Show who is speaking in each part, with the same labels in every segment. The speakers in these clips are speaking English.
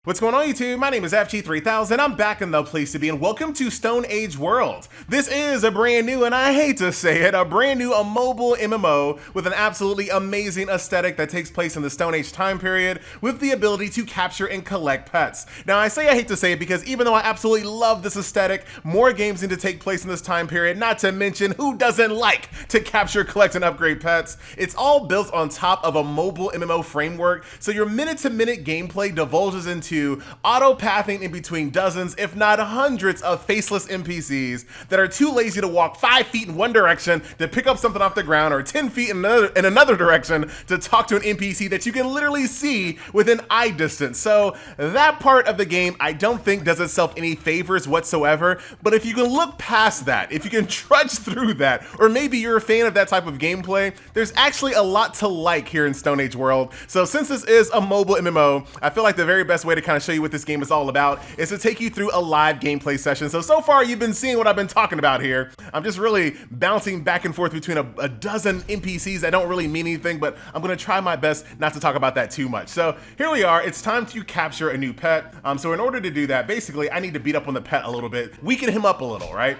Speaker 1: What's going on YouTube? My name is FG3000. I'm back in the place to be and welcome to StoneAge World. This is a brand new, and I hate to say it, a mobile MMO with an absolutely amazing aesthetic that takes place in the Stone Age time period with the ability to capture and collect pets. Now I say I hate to say it because even though I absolutely love this aesthetic, more games need to take place in this time period, not to mention who doesn't like to capture, collect, and upgrade pets. It's all built on top of a mobile MMO framework, so your minute-to-minute gameplay divulges into auto-pathing in between dozens, if not hundreds of faceless NPCs that are too lazy to walk 5 feet in one direction to pick up something off the ground or 10 feet in another direction to talk to an NPC that you can literally see within eye distance. So that part of the game I don't think does itself any favors whatsoever, but if you can look past that, if you can trudge through that, or maybe you're a fan of that type of gameplay, there's actually a lot to like here in Stone Age World. So since this is a mobile MMO, I feel like the very best way to kind of show you what this game is all about is to take you through a live gameplay session. So far you've been seeing what I've been talking about here. I'm just really bouncing back and forth between a dozen NPCs that don't really mean anything, but I'm gonna try my best not to talk about that too much. So here we are, it's time to capture a new pet. So in order to do that, basically I need to beat up on the pet a little bit, weaken him up a little, right?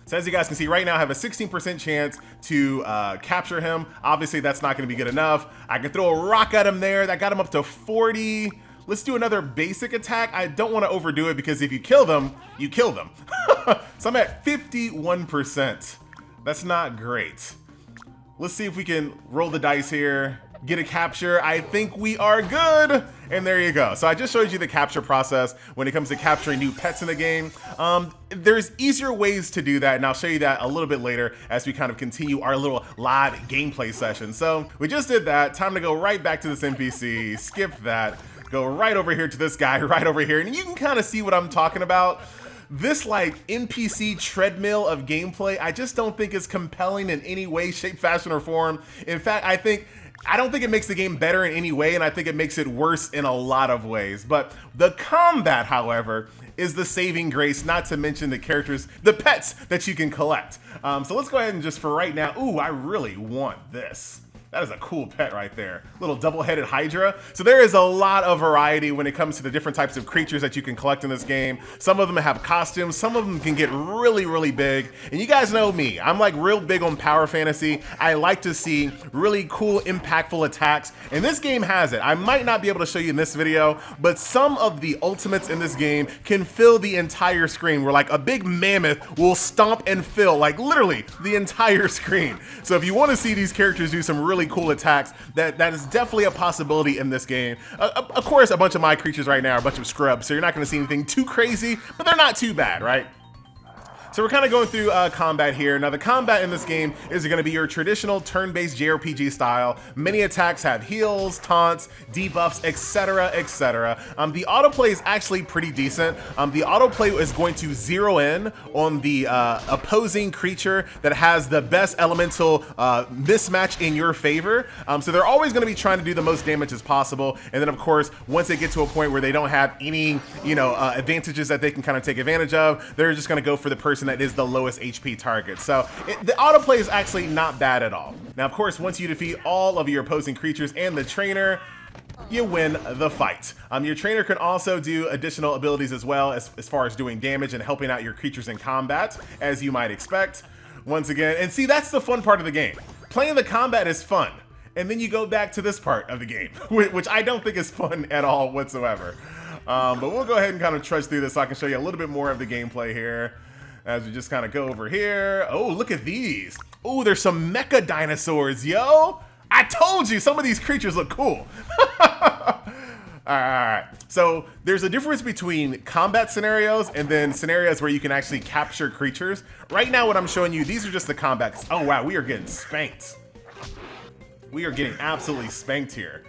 Speaker 1: So as you guys can see right now, I have a 16% chance to capture him. Obviously that's not gonna be good enough. I can throw a rock at him there, that got him up to 40. Let's do another basic attack. I don't want to overdo it because if you kill them, you kill them. So I'm at 51%. That's not great. Let's see if we can roll the dice here, get a capture. I think we are good. And there you go. So I just showed you the capture process when it comes to capturing new pets in the game. There's easier ways to do that, and I'll show you that a little bit later as we kind of continue our little live gameplay session. So we just did that. Time to go right back to this NPC, skip that. Go right over here to this guy right over here, and you can kind of see what I'm talking about. This like NPC treadmill of gameplay, I just don't think is compelling in any way, shape, fashion, or form. In fact, I don't think it makes the game better in any way, and I think it makes it worse in a lot of ways. But the combat, however, is the saving grace, not to mention the characters, the pets that you can collect. So let's go ahead and just for right now, ooh, I really want this. That is a cool pet right there. Little double-headed Hydra. So there is a lot of variety when it comes to the different types of creatures that you can collect in this game. Some of them have costumes, some of them can get really, really big. And you guys know me, I'm like real big on power fantasy. I like to see really cool, impactful attacks. And this game has it. I might not be able to show you in this video, but some of the ultimates in this game can fill the entire screen, where like a big mammoth will stomp and fill like literally the entire screen. So if you want to see these characters do some really cool attacks, that is definitely a possibility in this game. Of course, a bunch of my creatures right now are a bunch of scrubs, so you're not going to see anything too crazy, but they're not too bad, right? So we're kind of going through combat here. Now the combat in this game is going to be your traditional turn-based JRPG style. Many attacks have heals, taunts, debuffs, etc., etc. The autoplay is actually pretty decent. The autoplay is going to zero in on the opposing creature that has the best elemental mismatch in your favor. So they're always going to be trying to do the most damage as possible. And then of course, once they get to a point where they don't have any, advantages that they can kind of take advantage of, they're just going to go for the person that is the lowest HP target. So the autoplay is actually not bad at all. Now, of course, once you defeat all of your opposing creatures and the trainer, you win the fight. Your trainer can also do additional abilities as well as far as doing damage and helping out your creatures in combat, as you might expect. Once again, and see, that's the fun part of the game. Playing the combat is fun. And then you go back to this part of the game, which I don't think is fun at all whatsoever. But we'll go ahead and kind of trudge through this so I can show you a little bit more of the gameplay here. As we just kind of go over here. Oh, look at these. Oh, there's some mecha dinosaurs, yo. I told you, some of these creatures look cool. All right, so there's a difference between combat scenarios and then scenarios where you can actually capture creatures. Right now, what I'm showing you, these are just the combats. Oh, wow, we are getting spanked. We are getting absolutely spanked here.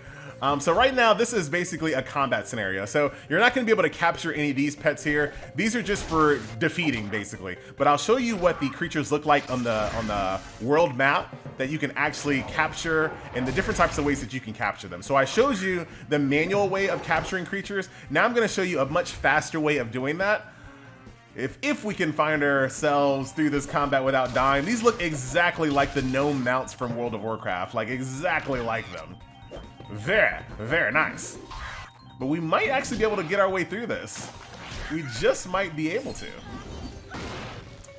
Speaker 1: So right now, this is basically a combat scenario. So you're not going to be able to capture any of these pets here. These are just for defeating, basically. But I'll show you what the creatures look like on the world map that you can actually capture and the different types of ways that you can capture them. So I showed you the manual way of capturing creatures. Now I'm going to show you a much faster way of doing that. If we can find ourselves through this combat without dying. These look exactly like the gnome mounts from World of Warcraft. Like exactly like them. Very, very nice. but we might actually be able to get our way through this. We just might be able to.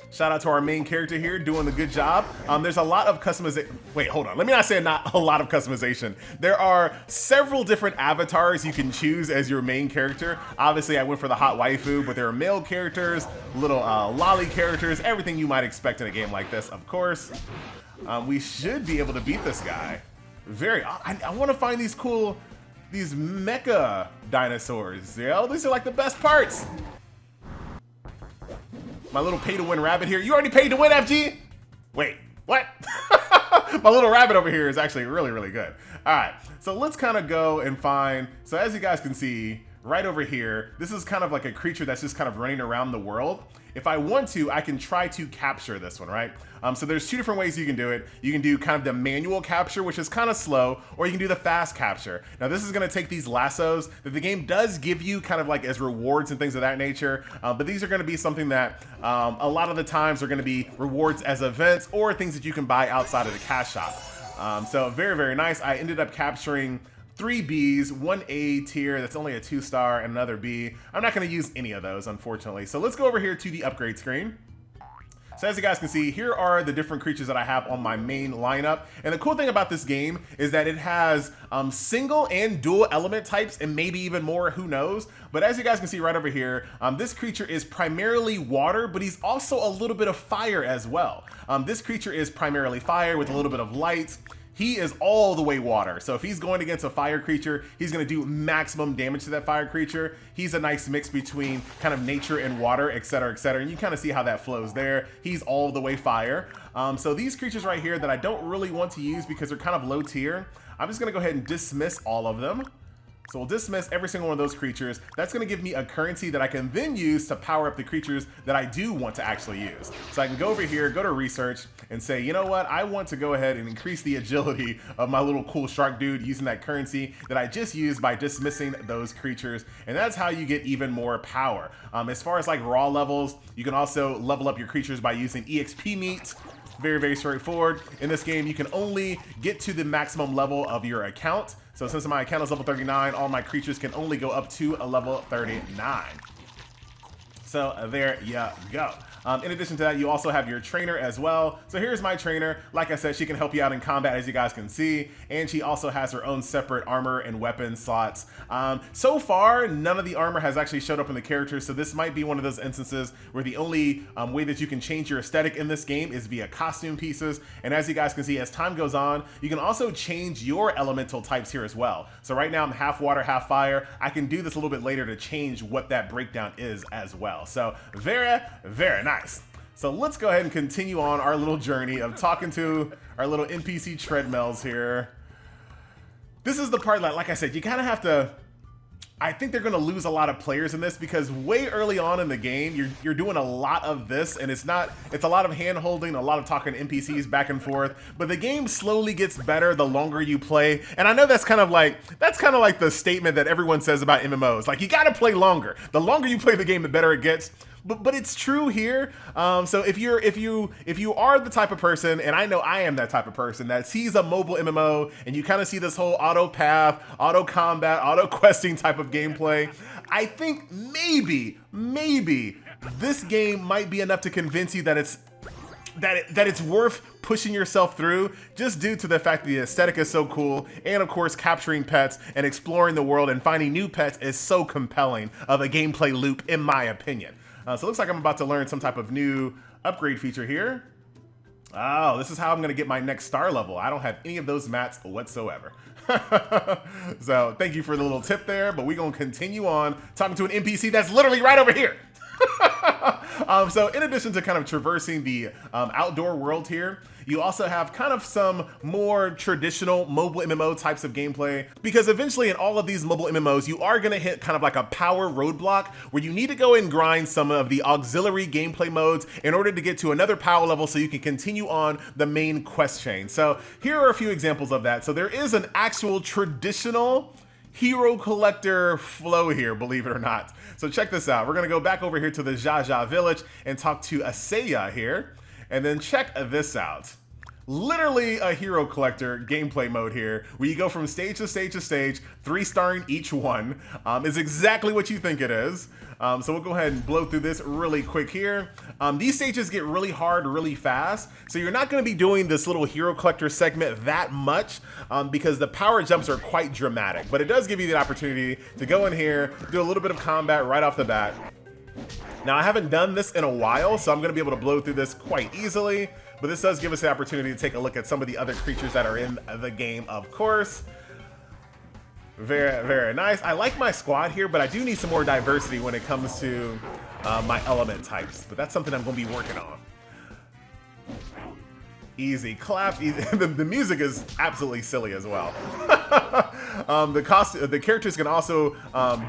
Speaker 1: Shout out to our main character here doing a good job. There's a lot of customization. Wait, hold on. Let me not say not a lot of customization. There are several different avatars you can choose as your main character. Obviously, I went for the hot waifu, but there are male characters, little lolly characters, everything you might expect in a game like this, of course. We should be able to beat this guy. I want to find these mecha dinosaurs. Yeah, these are like the best parts. My little pay-to-win rabbit here. You already paid to win, FG? Wait, what? My little rabbit over here is actually really, really good. All right, so let's kind of go and find, so as you guys can see, right over here, this is kind of like a creature that's just kind of running around the world. If I want to, I can try to capture this one, right? So there's two different ways you can do it. You can do kind of the manual capture, which is kind of slow, or you can do the fast capture. Now this is gonna take these lassos that the game does give you kind of like as rewards and things of that nature, but these are gonna be something that a lot of the times are gonna be rewards as events or things that you can buy outside of the cash shop. So very, very nice. I ended up capturing 3 Bs, 1 A tier, that's only a 2-star, and another B. I'm not gonna use any of those, unfortunately. So let's go over here to the upgrade screen. So as you guys can see, here are the different creatures that I have on my main lineup. And the cool thing about this game is that it has single and dual element types, and maybe even more, who knows. But as you guys can see right over here, this creature is primarily water, but he's also a little bit of fire as well. This creature is primarily fire with a little bit of light. He is all the way water. So if he's going against a fire creature, he's gonna do maximum damage to that fire creature. He's a nice mix between kind of nature and water, et cetera, et cetera. And you kind of see how that flows there. He's all the way fire. So these creatures right here that I don't really want to use because they're kind of low tier, I'm just gonna go ahead and dismiss all of them. So we'll dismiss every single one of those creatures. That's gonna give me a currency that I can then use to power up the creatures that I do want to actually use. So I can go over here, go to research, and say, you know what? I want to go ahead and increase the agility of my little cool shark dude using that currency that I just used by dismissing those creatures. And that's how you get even more power. As far as like raw levels, you can also level up your creatures by using EXP meat. Very, very straightforward. In this game, you can only get to the maximum level of your account. So since my account is level 39, all my creatures can only go up to a level 39. So there you go. In addition to that, you also have your trainer as well. So here's my trainer. Like I said, she can help you out in combat, as you guys can see. And she also has her own separate armor and weapon slots. So far, none of the armor has actually showed up in the characters. So this might be one of those instances where the only way that you can change your aesthetic in this game is via costume pieces. And as you guys can see, as time goes on, you can also change your elemental types here as well. So right now I'm half water, half fire. I can do this a little bit later to change what that breakdown is as well. So very, very nice. So let's go ahead and continue on our little journey of talking to our little NPC treadmills here. This is the part that, like I said, you kind of have to, I think they're going to lose a lot of players in this because way early on in the game, you're doing a lot of this, and it's a lot of hand holding, a lot of talking to NPCs back and forth, but the game slowly gets better the longer you play. And I know that's kind of like the statement that everyone says about MMOs. Like, you got to play longer. The longer you play the game, the better it gets. But it's true here. So if you are the type of person, and I know I am that type of person that sees a mobile MMO and you kind of see this whole auto path, auto combat, auto questing type of gameplay, I think maybe this game might be enough to convince you that it's worth pushing yourself through, just due to the fact that the aesthetic is so cool, and of course capturing pets and exploring the world and finding new pets is so compelling of a gameplay loop, in my opinion. So it looks like I'm about to learn some type of new upgrade feature here. Oh, this is how I'm gonna get my next star level. I don't have any of those mats whatsoever. So thank you for the little tip there, but we're gonna continue on talking to an NPC that's literally right over here. So in addition to kind of traversing the outdoor world here, you also have kind of some more traditional mobile MMO types of gameplay, because eventually in all of these mobile MMOs, you are gonna hit kind of like a power roadblock where you need to go and grind some of the auxiliary gameplay modes in order to get to another power level so you can continue on the main quest chain. So here are a few examples of that. So there is an actual traditional hero collector flow here, believe it or not. So check this out. We're gonna go back over here to the Jaja village and talk to Asaya here. And then check this out. literally a hero collector gameplay mode here, where you go from stage to stage to stage, 3-starring each one. Is exactly what you think it is. So we'll go ahead and blow through this really quick here. These stages get really hard really fast, so you're not going to be doing this little hero collector segment that much because the power jumps are quite dramatic, but it does give you the opportunity to go in here, do a little bit of combat right off the bat. Now, I haven't done this in a while, so I'm going to be able to blow through this quite easily, but this does give us the opportunity to take a look at some of the other creatures that are in the game, of course. Very, very nice. I like my squad here, but I do need some more diversity when it comes to my element types, but that's something I'm going to be working on. Easy clap. Easy. The music is absolutely silly as well. The characters can also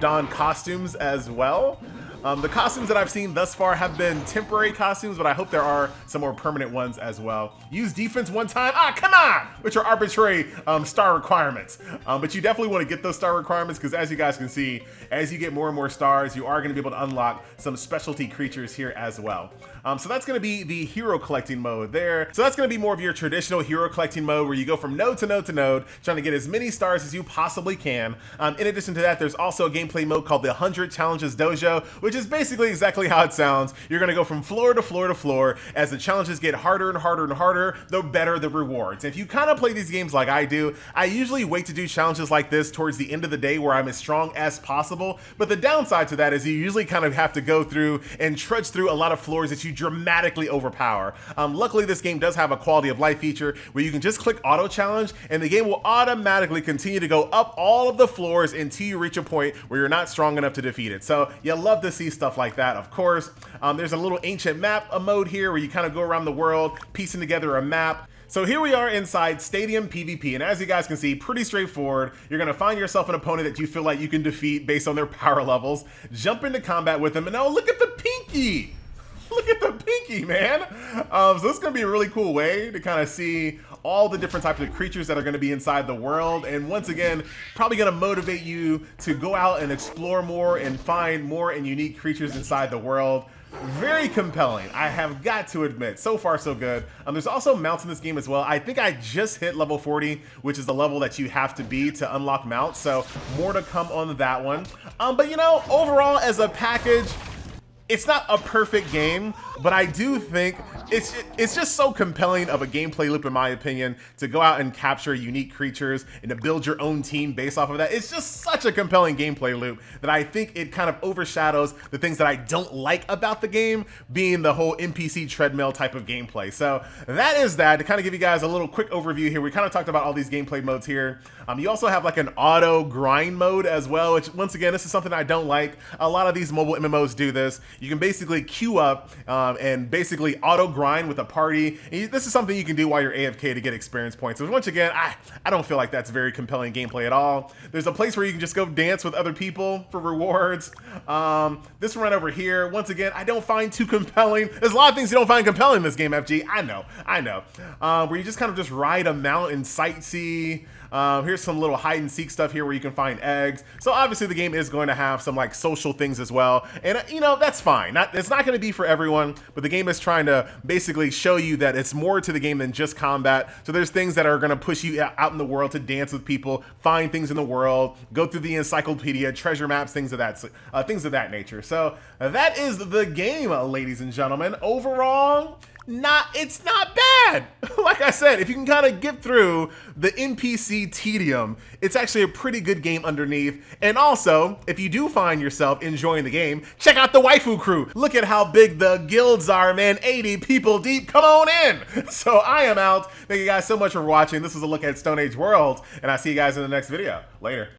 Speaker 1: don costumes as well. The costumes that I've seen thus far have been temporary costumes, but I hope there are some more permanent ones as well. Use defense one time, come on, which are arbitrary star requirements. But you definitely want to get those star requirements because, as you guys can see, as you get more and more stars, you are going to be able to unlock some specialty creatures here as well. So that's going to be the hero collecting mode there. So that's going to be more of your traditional hero collecting mode where you go from node to node to node, trying to get as many stars as you possibly can. In addition to that, there's also a gameplay mode called the 100 Challenges Dojo, which is basically exactly how it sounds. You're going to go from floor to floor to floor. As the challenges get harder and harder and harder, the better the rewards. If you kind of play these games like I do, I usually wait to do challenges like this towards the end of the day where I'm as strong as possible. But the downside to that is you usually kind of have to go through and trudge through a lot of floors that you dramatically overpower. Luckily, this game does have a quality of life feature where you can just click auto challenge and the game will automatically continue to go up all of the floors until you reach a point where you're not strong enough to defeat it. So you love to see stuff like that, of course. There's a little ancient map mode here where you kind of go around the world piecing together a map. So here we are inside Stadium PvP, and as you guys can see, pretty straightforward. You're going to find yourself an opponent that you feel like you can defeat based on their power levels, jump into combat with them, and oh, look at the pinky! Look at the pinky, man! So this is going to be a really cool way to kind of see all the different types of creatures that are going to be inside the world, and once again, probably going to motivate you to go out and explore more and find more and unique creatures inside the world. Very compelling, I have got to admit. So far, so good. There's also mounts in this game as well. I think I just hit level 40, which is the level that you have to be to unlock mounts, so more to come on that one. But you know, overall, as a package, it's not a perfect game, but I do think it's just so compelling of a gameplay loop, in my opinion, to go out and capture unique creatures and to build your own team based off of that. It's just such a compelling gameplay loop that I think it kind of overshadows the things that I don't like about the game, being the whole NPC treadmill type of gameplay. So that is that. To kind of give you guys a little quick overview here, we kind of talked about all these gameplay modes here. You also have like an auto grind mode as well, which once again, this is something I don't like. A lot of these mobile MMOs do this. You can basically queue up and basically auto grind with a party. And this is something you can do while you're AFK to get experience points. So once again, I don't feel like that's very compelling gameplay at all. There's a place where you can just go dance with other people for rewards. This one right over here, once again, I don't find too compelling. There's a lot of things you don't find compelling in this game, FG. I know. Where you just kind of just ride a mount and sightsee. Here's some little hide and seek stuff here where you can find eggs. So obviously the game is going to have some like social things as well. And you know, that's fine. It's not going to be for everyone, but the game is trying to basically show you that it's more to the game than just combat. So there's things that are going to push you out in the world to dance with people, find things in the world, go through the encyclopedia, treasure maps, things of that nature. So that is the game, ladies and gentlemen. Overall, it's not bad. Like I said, if you can kind of get through the NPC tedium, it's actually a pretty good game underneath. And also, if you do find yourself enjoying the game, check out the waifu crew. Look at how big the guilds are, man. 80 people deep. Come on in. So I am out. Thank you guys so much for watching. This was a look at StoneAge World, and I'll see you guys in the next video. Later.